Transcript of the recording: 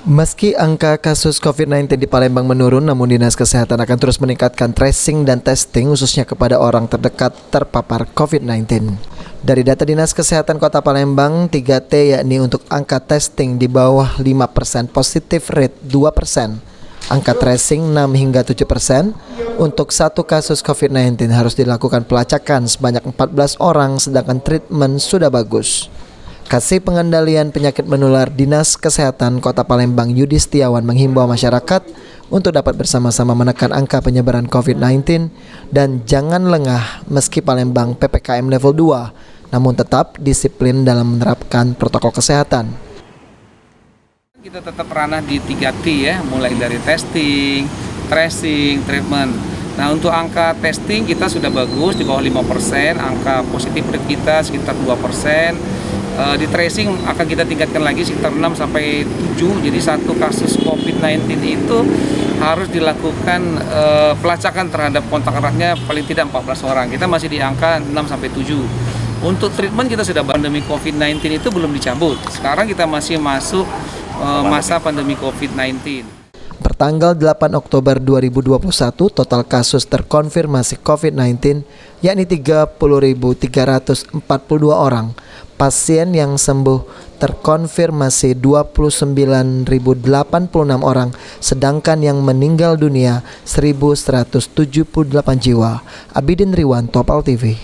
Meski angka kasus COVID-19 di Palembang menurun, namun Dinas Kesehatan akan terus meningkatkan tracing dan testing khususnya kepada orang terdekat terpapar COVID-19. Dari data Dinas Kesehatan Kota Palembang, 3T yakni untuk angka testing di bawah 5%, positif rate 2%, angka tracing 6 hingga 7%. Untuk satu kasus COVID-19 harus dilakukan pelacakan sebanyak 14 orang, sedangkan treatment sudah bagus. Kasih Pengendalian Penyakit Menular Dinas Kesehatan Kota Palembang Yudi Setiawan menghimbau masyarakat untuk dapat bersama-sama menekan angka penyebaran COVID-19 dan jangan lengah meski Palembang PPKM level 2, namun tetap disiplin dalam menerapkan protokol kesehatan. Kita tetap ranah di 3T ya, mulai dari testing, tracing, treatment. Nah, untuk angka testing kita sudah bagus di bawah 5%, angka positif rate kita sekitar 2%. Di tracing akan kita tingkatkan lagi sekitar 6-7. Jadi satu kasus COVID-19 itu harus dilakukan pelacakan terhadap kontak eratnya paling tidak 14 orang. Kita masih di angka 6-7. Untuk treatment kita sudah, pandemi COVID-19 itu belum dicabut. Sekarang kita masih masuk masa pandemi COVID-19. Pertanggal 8 Oktober 2021, total kasus terkonfirmasi COVID-19 yakni 30.342 orang. Pasien yang sembuh terkonfirmasi 29.086 orang, sedangkan yang meninggal dunia 1.178 jiwa. Abidin Riwan, Topal TV.